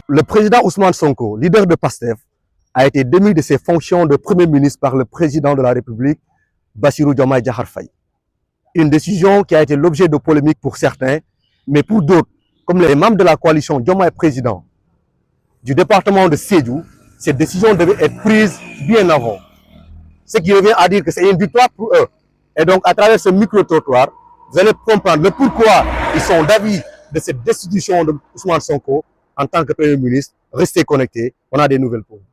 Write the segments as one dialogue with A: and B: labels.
A: Le président Ousmane Sonko, leader de PASTEF, a été démis de ses fonctions de Premier ministre par le président de la République, Bassirou Diomaye Diakhar Faye. Une décision qui a été l'objet de polémiques pour certains, mais pour d'autres, comme les membres de la coalition Diomaye Président du département de Sédhiou, cette décision devait être prise bien avant. Ce qui revient à dire que c'est une victoire pour eux. Et donc, à travers ce micro-trottoir, vous allez comprendre le pourquoi ils sont d'avis de cette destitution de Ousmane Sonko en tant que Premier ministre. Restez connectés, on a des nouvelles pour vous.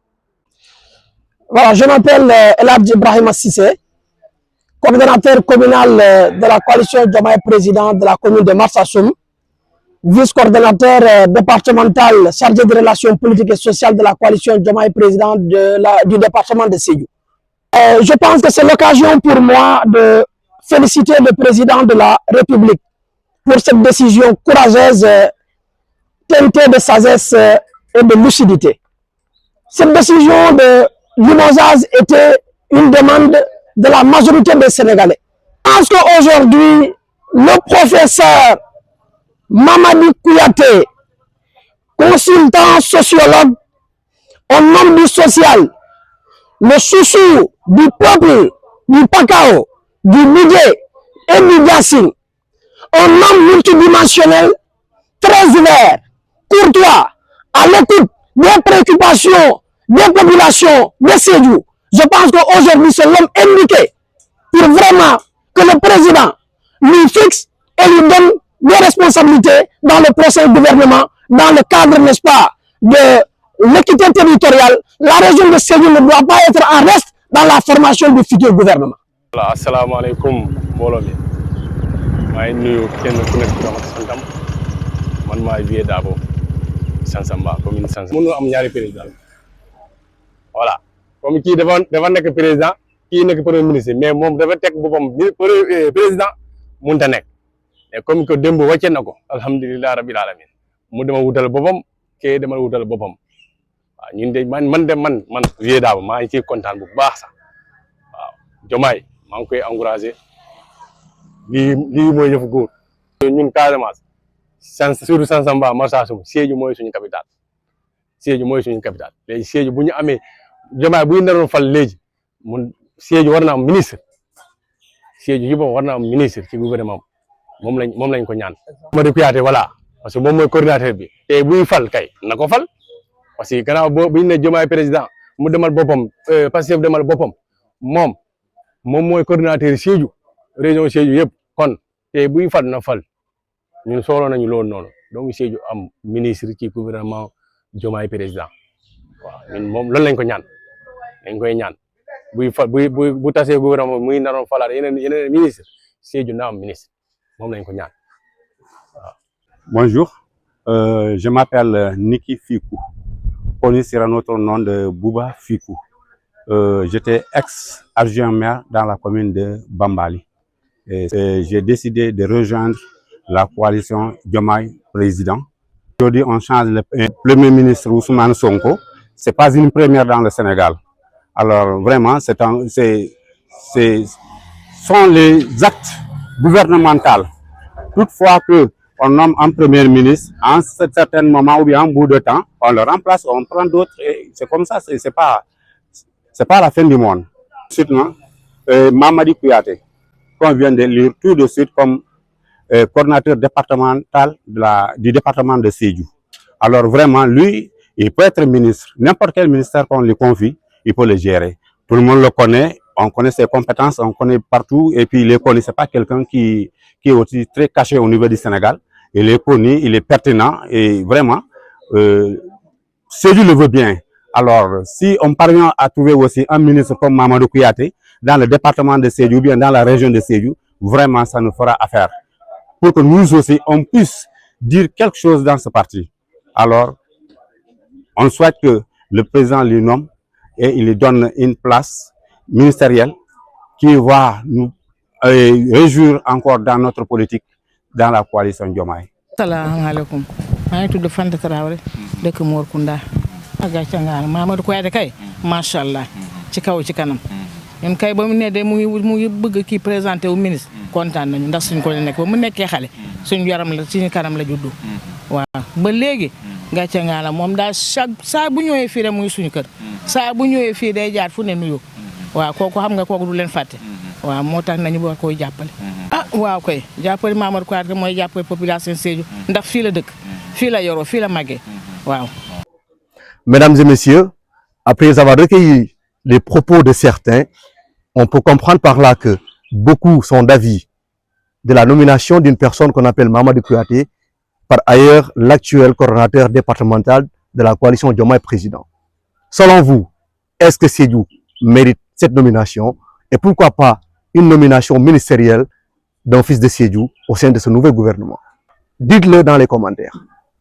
B: Voilà, je m'appelle Eladj Ibrahima Sissé, coordonnateur communal de la coalition Diomaye Président de la commune de Marsassoum, vice-coordonnateur départemental chargé de relations politiques et sociales de la coalition Diomaye Président du département de Sédhiou. Je pense que c'est l'occasion pour moi de féliciter le président de la République pour cette décision courageuse, teintée de sagesse et de lucidité. Cette décision de limogeage était une demande de la majorité des Sénégalais. Je pense qu'aujourd'hui, le professeur Mamadi Kouyaté, consultant sociologue, un homme du social, le chouchou du peuple, du Pakao, du Niger et du Gassin, un homme multidimensionnel, très ouvert, courtois, à l'écoute des préoccupations des populations de Sédhiou. Je pense qu'aujourd'hui, c'est l'homme indiqué pour vraiment que le président lui fixe et lui donne des responsabilités dans le prochain gouvernement, dans le cadre, n'est-ce pas, de l'équité territoriale. La région de Sédhiou ne doit pas être en reste dans la formation du futur gouvernement.
C: Voilà, assalamu alaikum, Molomi. Je suis Vieux Dabo, Sansamba, commune Sansamba. Je suis président. Voilà. Comme qui devant être président, qui n'est que premier ministre, mais moi, je devais être président, Montanek. Et comme que Dembo Wachenako, Alhamdulillah Rabbil Alamin. Je devais être Bobom, qui est devant être Bobom. Man, Vieux Dabo, je suis content de ça. Diomaye, je suis encouragé. Lii mooy yëfu góor ñun Casamance surtout Sansamba Marsassoum Sédhiou mooy suñu capital léegi Sédhiou bu ñu amee Diomaye bu ñu naroon fal léegi mun Sédhiou war na am ministre Sédhiou yi war na am ministre ci gouvernement moom lañ ko ñaan. Mamadi Kouyaté voilà parce que moom mooy coordinateur bi te buy fal kay na ko fal parce que gannaaw bu ñu ne Diomaye président mu demal boppam Pastef demal boppam moom mooy coordinateur Sédhiou région Sédhiou yëpp kon te buy fal na fal ñun soxla nañu loolu noonu donc Sédhiou am ministre ci gouvernement Diomaye président waaw ñun moom loolu lañ ko ñaan dañ koy ñaan buy fal bu tasee gouvernement muy naroon falaat yeneen ministre Sédhiou na am ministre moom lañ ko ñaan waaw.
D: Bonjour, je m'appelle Niki Fikou, connu sur un autre nom de Bouba Fikou. J'étais ex-adjoint maire dans la commune de Bambali. J'ai décidé de rejoindre la coalition Diomaye Président. Aujourd'hui, on change le Premier ministre Ousmane Sonko. Ce n'est pas une première dans le Sénégal. Alors vraiment, ce sont les actes gouvernementaux. Toutefois qu'on nomme un Premier ministre, en un certain moment ou bien un bout de temps, on le remplace, on prend d'autres. C'est comme ça, c'est pas la fin du monde. Ensuite, Mamadi Kouyaté, qu'on vient de lire tout de suite comme coordinateur départemental du département de Sédhiou. Alors vraiment, lui, il peut être ministre. N'importe quel ministère qu'on lui confie, il peut le gérer. Tout le monde le connaît, on connaît ses compétences, on connaît partout. Et puis il est connu, c'est pas quelqu'un qui est aussi très caché au niveau du Sénégal. Il est connu, il est pertinent et vraiment, Sédhiou le veut bien. Alors, si on parvient à trouver aussi un ministre comme Mamadou Kouyaté dans le département de Sédhiou ou bien dans la région de Sédhiou, vraiment, ça nous fera affaire. Pour que nous aussi, on puisse dire quelque chose dans ce parti. Alors, on souhaite que le président lui nomme et il lui donne une place ministérielle qui va nous réjouir encore dans notre politique, dans la coalition Diomaye.
E: Assalamu alaikum. Je suis Fanta Traoré, de Mor Kunda. Mamadou Kouyaté kay machallah ci kaw ci kanam ñun kay ba mu ne de mu ngi bëgg ki présenter au ministre kontaan nañu ndax suñ ko nekk ba mu nekké xalé suñu yaram la suñu kanam la juddu waaw ba légui gàcce nga la moom daal chaque saa bu ñëwee fii rek muy suñu kër saa bu ñëwee fii day jaar fu ne nuyu waaw kooku xam nga kooku du leen fàtte waaw moo tax nañu war koy jàppale ah waaw koy jàppale Mamadou Kouyaté mooy jàppale population Sédhiou ndax fii la dëkk fii la yoroo fii la màggee waaw.
A: Mesdames et messieurs, après avoir recueilli les propos de certains, on peut comprendre par là que beaucoup sont d'avis de la nomination d'une personne qu'on appelle Mamadou Kouyaté, par ailleurs l'actuel coordonnateur départemental de la coalition Diomaye Président. Selon vous, est-ce que Sédhiou mérite cette nomination et pourquoi pas une nomination ministérielle d'un fils de Sédhiou au sein de ce nouvel gouvernement? Dites-le dans les commentaires.